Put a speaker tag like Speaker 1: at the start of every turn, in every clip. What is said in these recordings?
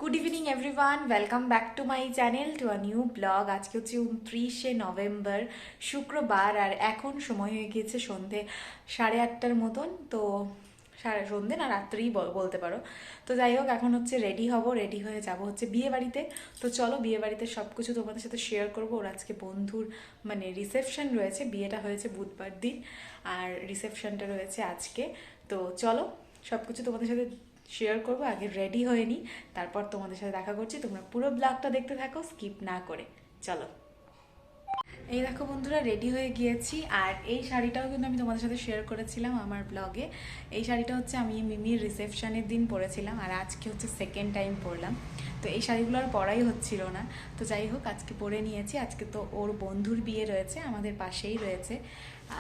Speaker 1: Good evening everyone, welcome back to my channel to a new blog. আজকে হচ্ছে 29শে November, শুক্রবার, আর এখন সময় হয়ে গিয়েছে সন্ধে 8:30 মতন। তো সন্ধে না রাত্রেই বলতে পারো। তো যাই হোক, এখন হচ্ছে রেডি হব, রেডি হয়ে যাব হচ্ছে বিয়ে বাড়িতে। তো চলো বিয়ে বাড়িতে সব কিছু তোমাদের সাথে শেয়ার করবো। ওর আজকে বন্ধুর মানে রিসেপশন রয়েছে, বিয়েটা হয়েছে বুধবার দিন আর রিসেপশনটা রয়েছে আজকে। তো চলো সব কিছু তোমাদের সাথে শেয়ার করবো। আগে রেডি হয়ে নিই, তারপর তোমাদের সাথে দেখা করছি। তোমরা পুরো ব্লগটা দেখতে থাকো, স্কিপ না করে। চলো, এই দেখো বন্ধুরা, রেডি হয়ে গিয়েছি। আর এই শাড়িটাও কিন্তু আমি তোমাদের সাথে শেয়ার করেছিলাম আমার ব্লগে। এই শাড়িটা হচ্ছে আমি মিমির রিসেপশনের দিন পরেছিলাম, আর আজকে হচ্ছে সেকেন্ড টাইম পরলাম। তো এই শাড়িগুলো আর পরাই হচ্ছিল না। তো যাই হোক, আজকে পরে নিয়েছি। আজকে তো ওর বন্ধুর বিয়ে রয়েছে, আমাদের পাশেই রয়েছে।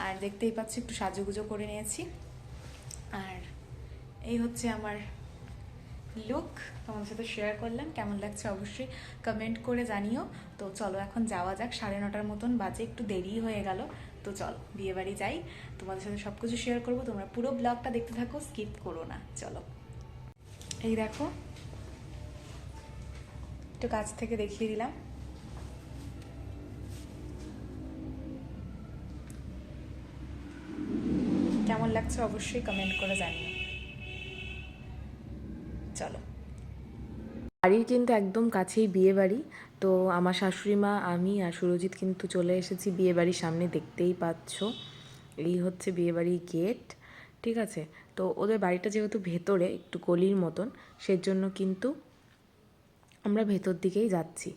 Speaker 1: আর দেখতেই পাচ্ছি একটু সাজুগুজো করে নিয়েছি। আর এই হচ্ছে আমার লুক, তোমাদের সাথে শেয়ার করলাম। কেমন লাগছে অবশ্যই কমেন্ট করে জানিও। তো চলো এখন যাওয়া যাক, 9:30 মতন বাজে, একটু দেরি হয়ে গেল। তো চলো বিয়ে বাড়ি যাই, তোমাদের সাথে সব কিছু শেয়ার করবো। তোমরা পুরো ব্লগটা দেখতে থাকো, স্কিপ করো না। চলো, এই দেখো, একটু কাছ থেকে দেখিয়ে দিলাম। কেমন লাগছে অবশ্যই কমেন্ট করে জানিও। চলো, বাড়ির কিন্তু একদম কাছেই বিয়ে বাড়ি। তো আমার শাশুড়ি মা, আমি আর সুরজিৎ কিন্তু চলে এসেছি বিয়ে বাড়ির সামনে, দেখতেই পাচ্ছ। এই হচ্ছে বিয়ে বাড়ির গেট, ঠিক আছে। তো ওদের বাড়িটা যেহেতু ভেতরে একটু গলির মতন, সেজন্য কিন্তু আমরা ভেতর দিকেই যাচ্ছি।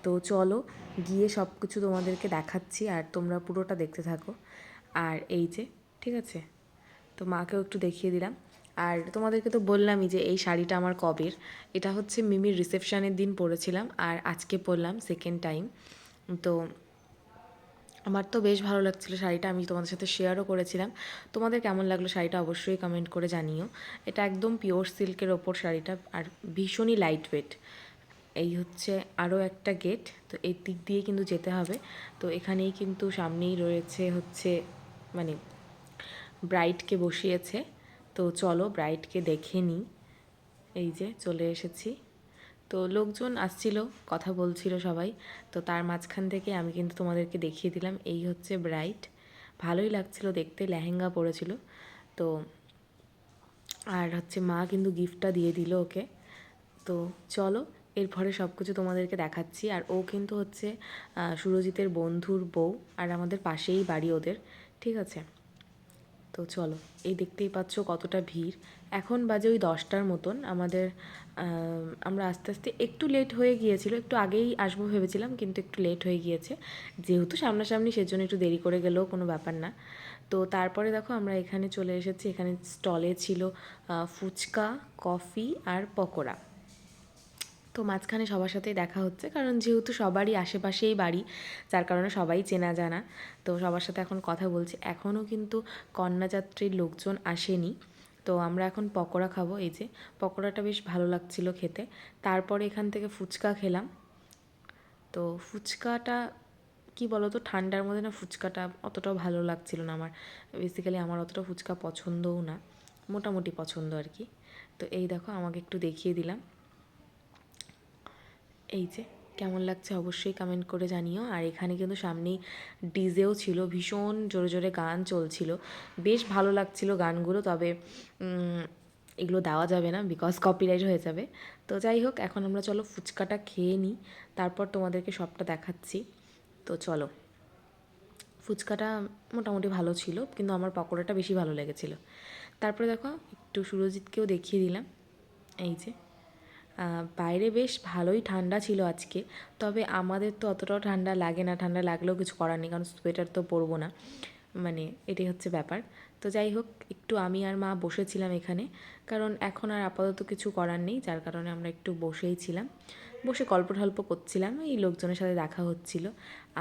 Speaker 1: তো চলো গিয়ে সব কিছু তোমাদেরকে দেখাচ্ছি, আর তোমরা পুরোটা দেখতে থাকো। আর এই যে, ঠিক আছে, তো মাকেও একটু দেখিয়ে দিলাম। আর তোমাদেরকে তো বললামই যে এই শাড়িটা আমার কবের। এটা হচ্ছে মিমির রিসেপশনের দিন পরেছিলাম, আর আজকে পরলাম সেকেন্ড টাইম। তো আমার তো বেশ ভালো লাগছিলো শাড়িটা, আমি তোমাদের সাথে শেয়ারও করেছিলাম। তোমাদের কেমন লাগলো শাড়িটা অবশ্যই কমেন্ট করে জানিও। এটা একদম পিওর সিল্কের ওপর শাড়িটা, আর ভীষণই লাইট ওয়েট। এই হচ্ছে আরও একটা গেট, তো এই দিক দিয়ে কিন্তু যেতে হবে। তো এখানেই কিন্তু সামনেই রয়েছে হচ্ছে মানে ব্রাইডকে বসিয়েছে। তো চলো ব্রাইডকে দেখে নিই। এই যে চলে এসেছি। তো লোকজন আসছিল, কথা বলছিল সবাই। তো তার মাঝখান থেকে আমি কিন্তু তোমাদেরকে দেখিয়ে দিলাম। এই হচ্ছে ব্রাইড, ভালোই লাগছিল দেখতে, লেহেঙ্গা পরেছিল। তো আর হচ্ছে মা কিন্তু গিফটটা দিয়ে দিল ওকে। তো চলো এরপরে সব কিছু তোমাদেরকে দেখাচ্ছি। আর ও কিন্তু হচ্ছে সুরজিতের বন্ধুর বউ, আর আমাদের পাশেই বাড়ি ওদের, ঠিক আছে। তো চলো, এই দেখতেই পাচ্ছ কতটা ভিড়। এখন বাজে ওই 10টার মতন। আমরা আস্তে আস্তে একটু লেট হয়ে গিয়েছিল, একটু আগেই আসবো ভেবেছিলাম, কিন্তু একটু লেট হয়ে গিয়েছে। যেহেতু সামনাসামনি, সেজন্য একটু দেরি করে গেলেও কোনো ব্যাপার না। তো তারপরে দেখো আমরা এখানে চলে এসেছি। এখানে স্টলে ছিল ফুচকা, কফি আর পকোড়া। তো মাঝখানে সবার সাথেই দেখা হচ্ছে, কারণ যেহেতু সবারই আশেপাশেই বাড়ি, যার কারণে সবাই চেনা জানা। তো সবার সাথে এখন কথা বলছি। এখনও কিন্তু কন্যাযাত্রীর লোকজন আসেনি। তো আমরা এখন পকোড়া খাবো। এই যে পকোড়াটা বেশ ভালো লাগছিল খেতে। তারপরে এখান থেকে ফুচকা খেলাম। তো ফুচকাটা কী বলো তো, ঠান্ডার মধ্যে না ফুচকাটা অতটাও ভালো লাগছিল না আমার। বেসিক্যালি আমার অতটা ফুচকা পছন্দও না, মোটামুটি পছন্দ আর কি। তো এই দেখো, আমাকে একটু দেখিয়ে দিলাম। এই যে কেমন লাগছে অবশ্যই কমেন্ট করে জানিও। আর এখানে কিন্তু সামনেই ডিজেও ছিল, ভীষণ জোরে জোরে গান চলছিল, বেশ ভালো লাগছিল গানগুলো। তবে এগুলো দেওয়া যাবে না, বিকজ কপিরাইট হয়ে যাবে। তো যাই হোক, এখন আমরা চলো ফুচকাটা খেয়ে নিই, তারপর তোমাদেরকে সবটা দেখাচ্ছি। তো চলো, ফুচকাটা মোটামুটি ভালো ছিল, কিন্তু আমার পকোড়াটা বেশি ভালো লেগেছিলো। তারপরে দেখো একটু সুরজিৎকেও দেখিয়ে দিলাম। এই যে বাইরে বেশ ভালোই ঠান্ডা ছিল আজকে। তবে আমাদের তো অতটাও ঠান্ডা লাগে না, ঠান্ডা লাগলেও কিছু করার নেই, কারণ সোয়েটার তো পরবো না, মানে এটাই হচ্ছে ব্যাপার। তো যাই হোক, একটু আমি আর মা বসেছিলাম এখানে, কারণ এখন আর আপাতত কিছু করার নেই, যার কারণে আমরা একটু বসেই ছিলাম, বসে গল্প টল্প করছিলাম, এই লোকজনের সাথে দেখা হচ্ছিল।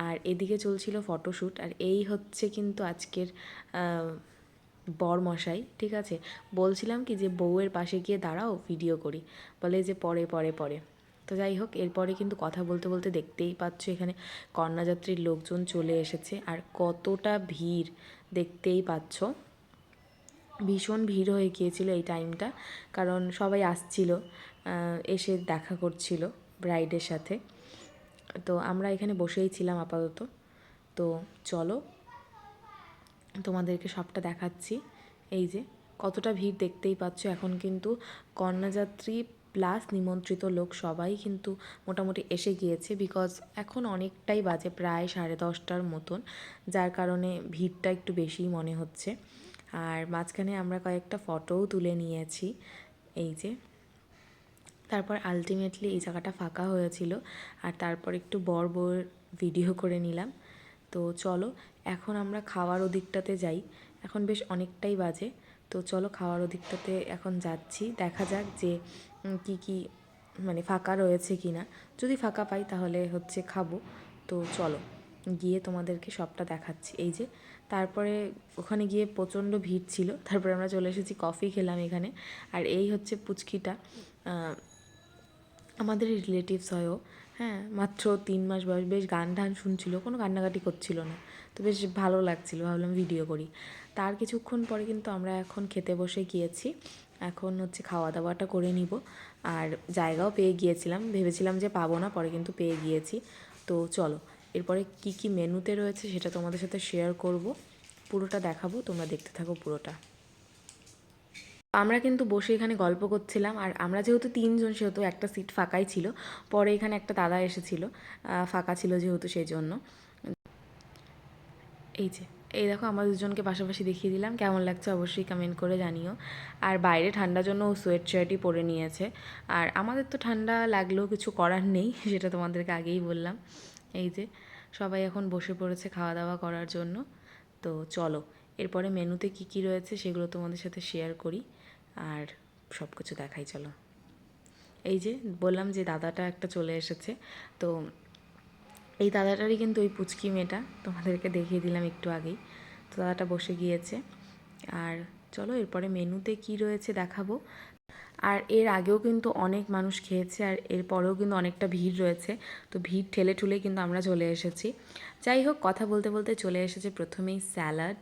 Speaker 1: আর এদিকে চলছিল ফটোশ্যুট। আর এই হচ্ছে কিন্তু আজকের বরমশাই, ঠিক আছে। বলছিলাম কি যে বউয়ের পাশে গিয়ে দাঁড়াও, ভিডিও করি, বলে যে পরে পরে পরে। তো যাই হোক, এরপরে কিন্তু কথা বলতে বলতে দেখতেই পাচ্ছ এখানে কন্যাযাত্রীর লোকজন চলে এসেছে, আর কতটা ভিড় দেখতেই পাচ্ছ। ভীষণ ভিড় হয়ে গিয়েছিল এই টাইমটা, কারণ সবাই আসছিল। এসে দেখা করছিল ব্রাইডের সাথে। তো আমরা এখানে বসেই ছিলাম আপাতত। তো চলো তোমাদেরকে সবটা দেখাচ্ছি। এই যে কতটা ভিড় দেখতেই পাচ্ছ। এখন কিন্তু কন্যাযাত্রী প্লাস নিমন্ত্রিত লোক সবাই কিন্তু মোটামুটি এসে গিয়েছে, বিকজ এখন অনেকটাই বাজে, প্রায় 10:30টার মতন, যার কারণে ভিড়টা একটু বেশিই মনে হচ্ছে। আর মাঝখানে আমরা কয়েকটা ফটোও তুলে নিয়েছি। এই যে তারপর আলটিমেটলি এই জায়গাটা ফাঁকা হয়েছিল, আর তারপর একটু বর ভিডিও করে নিলাম। তো চলো এখন আমরা খাওয়ার ওদিকটাতে যাই। এখন বেশ অনেকটাই বাজে, তো চলো খাওয়ার ওদিকটাতে এখন যাচ্ছি। দেখা যাক যে কি মানে ফাঁকা রয়েছে কি না। যদি ফাঁকা পাই তাহলে হচ্ছে খাবো। তো চলো গিয়ে তোমাদেরকে সবটা দেখাচ্ছি। এই যে তারপরে ওখানে গিয়ে প্রচণ্ড ভিড় ছিল, তারপরে আমরা চলে এসেছি, কফি খেলাম এখানে। আর এই হচ্ছে পুচকিটা, আমাদের রিলেটিভস হয়ও, হ্যাঁ, মাত্র 3 মাস বয়স। বেশ গান টান শুনছিল, কোনো কান্নাকাটি করছিল না, তো বেশ ভালো লাগছিল, ভাবলাম ভিডিও করি। তার কিছুক্ষণ পরে কিন্তু আমরা এখন খেতে বসে গিয়েছি। এখন হচ্ছে খাওয়া দাওয়াটা করে নিব। আর জায়গাও পেয়ে গিয়েছিলাম, ভেবেছিলাম যে পাবো না, পরে কিন্তু পেয়ে গিয়েছি। তো চলো এরপরে কি কি মেনুতে রয়েছে সেটা তোমাদের সাথে শেয়ার করব, পুরোটা দেখাবো, তোমরা দেখতে থাকো পুরোটা। আমরা কিন্তু বসে এখানে গল্প করছিলাম, আর আমরা যেহেতু 3 জন সেহেতু একটা সিট ফাঁকাই ছিল। পরে এখানে একটা দাদা এসেছিল, ফাঁকা ছিল যেহেতু সেই জন্য। এই যে এই দেখো আমরা দুজনকে পাশাপাশি দেখিয়ে দিলাম, কেমন লাগছে অবশ্যই কমেন্ট করে জানিও। আর বাইরে ঠান্ডার জন্য ও সোয়েট শার্টই পরে নিয়েছে, আর আমাদের তো ঠান্ডা লাগলেও কিছু করার নেই, সেটা তোমাদেরকে আগেই বললাম। এই যে সবাই এখন বসে পড়েছে খাওয়া দাওয়া করার জন্য। তো চলো এরপরে মেনুতে কি কি রয়েছে সেগুলো তোমাদের সাথে শেয়ার করি, আর সব কিছু দেখাই। চলো এই যে বললাম যে দাদাটা একটা চলে এসেছে, তো এই দাদাটারই কিন্তু ওই পুচকি মেয়েটা, তোমাদেরকে দেখিয়ে দিলাম একটু আগেই। তো দাদাটা বসে গিয়েছে। আর চলো এরপরে মেনুতে কি রয়েছে দেখাবো। আর এর আগেও কিন্তু অনেক মানুষ খেয়েছে, আর এরপরেও কিন্তু অনেকটা ভিড় রয়েছে। তো ভিড় ঠেলে ঠুলে কিন্তু আমরা চলে এসেছি। যাই হোক, কথা বলতে বলতে চলে এসেছে প্রথমেই স্যালাড।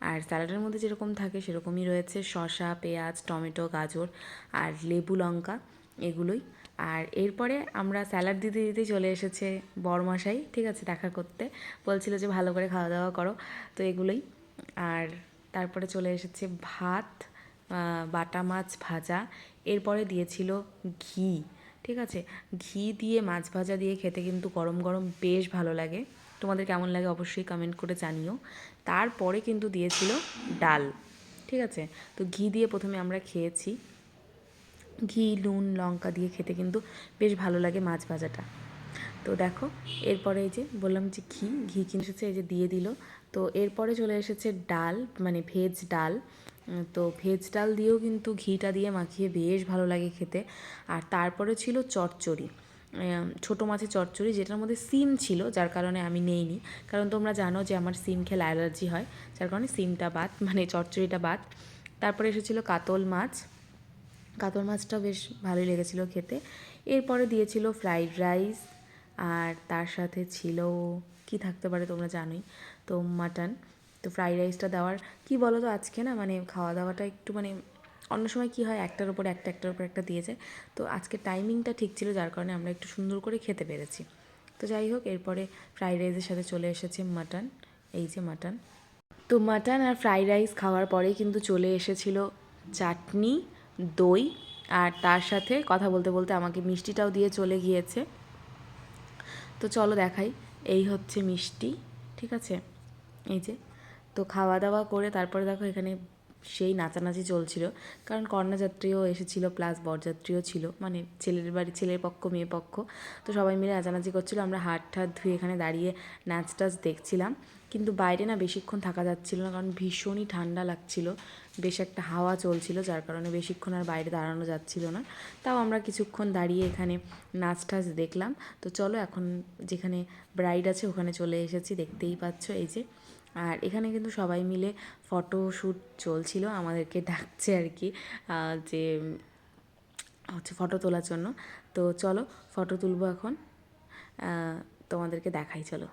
Speaker 1: আর স্যালাডের মধ্যে যেরকম থাকে সেরকমই রয়েছে শসা, পেঁয়াজ, টমেটো, গাজর আর লেবু লঙ্কা, এগুলোই। আর এরপরে আমরা স্যালাড দিতে দিতে চলে এসেছে বরমশাই, ঠিক আছে, দেখা করতে। বলছিল যে ভালো করে খাওয়া দাওয়া করো, তো এগুলোই। আর তারপরে চলে এসেছে ভাত, বাটা মাছ ভাজা, এরপরে দিয়েছিল ঘি, ঠিক আছে। ঘি দিয়ে মাছ ভাজা দিয়ে খেতে কিন্তু গরম গরম বেশ ভালো লাগে। তোমাদের কেমন লাগে অবশ্যই কমেন্ট করে জানিও। তারপরে কিন্তু দিয়েছিল ডাল, ঠিক আছে। তো ঘি দিয়ে প্রথমে আমরা খেয়েছি, ঘি নুন লঙ্কা দিয়ে খেতে কিন্তু বেশ ভালো লাগে মাছ ভাজাটা। তো দেখো এরপরে এই যে বললাম যে ঘি কিনে এসেছে, এই যে দিয়ে দিল। তো এরপরে চলে এসেছে ডাল, মানে ভেজ ডাল। তো ভেজ ডাল দিয়েও কিন্তু ঘিটা দিয়ে মাখিয়ে বেশ ভালো লাগে খেতে। আর তারপরে ছিল চচ্চড়ি, ছোটো মাছের চচ্চড়ি, যেটার মধ্যে সিম ছিল, যার কারণে আমি নেইনি, কারণ তোমরা জানো যে আমার সিম খেলে অ্যালার্জি হয়, যার কারণে সিমটা বাদ, মানে চচ্চড়িটা বাদ। তারপরে এসেছিলো কাতল মাছ, কাতল মাছটা বেশ ভালোই লেগেছিলো খেতে। এরপরে দিয়েছিল ফ্রাইড রাইস, আর তার সাথে ছিল কি থাকতে পারে তোমরা জানোই তো, মাটন। তো ফ্রাইড রাইসটা দেওয়ার কি বলো তো, আজকে না মানে খাওয়া দাওয়াটা একটু মানে অন্য সময় কি হয় একটার উপর একটা দিয়ে যায়, তো আজকে টাইমিংটা ঠিক ছিল, যার কারণে আমরা একটু সুন্দর করে খেতে পেরেছি। তো যাই হোক এরপরে ফ্রাইড রাইসের সাথে চলে এসেছে মাটন, এই যে মাটন। তো মাটন আর ফ্রাইড রাইস খাওয়ার পরেই কিন্তু চলে এসেছিলো চাটনি, দই, আর তার সাথে কথা বলতে বলতে আমাকে মিষ্টিটাও দিয়ে চলে গিয়েছে। তো চলো দেখাই, এই হচ্ছে মিষ্টি, ঠিক আছে, এই যে। তো খাওয়া দাওয়া করে তারপরে দেখো এখানে সেই নাচানাচি চলছিল, কারণ কন্যাযাত্রীও এসেছিল প্লাস বরযাত্রীও ছিল, মানে ছেলের বাড়ি, ছেলের পক্ষ মেয়ে পক্ষ, তো সবাই মিলে নাচানাচি করছিল। আমরা হাত ঠাত ধুয়ে এখানে দাঁড়িয়ে নাচ টাচ দেখছিলাম, কিন্তু বাইরে না বেশিক্ষণ থাকা যাচ্ছিল না, কারণ ভীষণই ঠান্ডা লাগছিল, বেশ একটা হাওয়া চলছিল, যার কারণে বেশিক্ষণ আর বাইরে দাঁড়ানো যাচ্ছিল না। তাও আমরা কিছুক্ষণ দাঁড়িয়ে এখানে নাচ টাচ দেখলাম। তো চলো এখন যেখানে ব্রাইড আছে ওখানে চলে এসেছি, দেখতেই পাচ্ছ এই যে। আর এখানে কিন্তু সবাই মিলে ফটোশ্যুট চলছিল, আমাদেরকে ডাকছে আর কি, যে হচ্ছে ফটো তোলার জন্য। তো চলো ফটো তুলবো এখন, তোমাদেরকে দেখাই, চলো।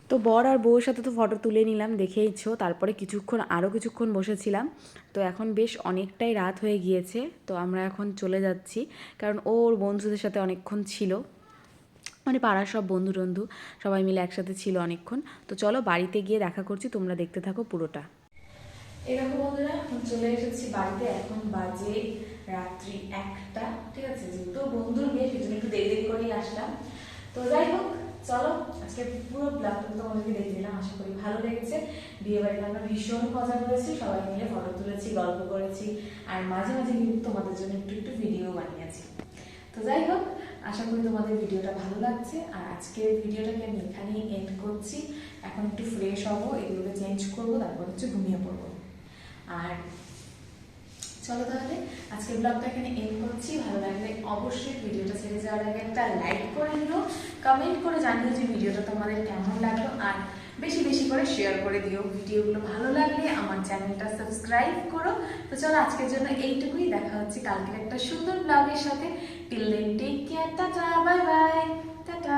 Speaker 1: তো বর আর বউয়ের সাথে তো ফটো তুলে নিলাম, দেখেইছো। তারপরে আরও কিছুক্ষণ বসেছিলাম। তো এখন বেশ অনেকটাই রাত হয়ে গিয়েছে, তো আমরা এখন চলে যাচ্ছি, কারণ ওর বন্ধুদের সাথে অনেকক্ষণ ছিল, মানে পাড়ার সব বন্ধু টন্ধু সবাই মিলে একসাথে ছিল অনেকক্ষণ। তো চলো বাড়িতে গিয়ে দেখা করছি, তোমরা দেখতে থাকো পুরোটা। এরকম বন্ধুরা চলে এসেছি বাড়িতে, এখন বাজে রাত্রি 1টা, ঠিক আছে। যেহেতু বন্ধুর বিয়ে সেজন্য একটু দেরি দেরি করেই আসলাম। তো যাই হোক, চলো আজকে পুরো ব্লগটা তোমাদেরকে দেখে দিলাম, আশা করি ভালো লেগেছে। বিয়ে বাড়িতে আমরা ভীষণ মজা করেছি, সবাই মিলে ফটো তুলেছি, গল্প করেছি, আর মাঝে মাঝে কিন্তু তোমাদের জন্য একটু একটু ভিডিও বানিয়েছি। তো যাই হোক, আশা করি তোমাদের ভিডিওটা ভালো লাগছে। আর আজকের ভিডিওটাকে আমি এখানেই এন্ড করছি। এখন একটু ফ্রেশ হবো, এগুলোকে চেঞ্জ করবো, তারপর হচ্ছে ঘুমিয়ে পড়বো। আর চলো তাহলে আজকের ব্লগটা এখানে এন্ড করছি। ভালো লাগলে অবশ্যই ভিডিওটা ছেড়ে যাওয়ার আগে একটা লাইক করে দিও, কমেন্ট করে জানিও যে ভিডিওটা তোমাদের কেমন লাগলো, আর বেশি বেশি করে শেয়ার করে দিও। ভিডিওগুলো ভালো লাগলে আমার চ্যানেলটা সাবস্ক্রাইব করো। তো চলো আজকের জন্য এইটুকুই, দেখা হচ্ছে কালকের একটা সুন্দর ব্লগের সাথে। Till then take care, tata, bye bye, tata.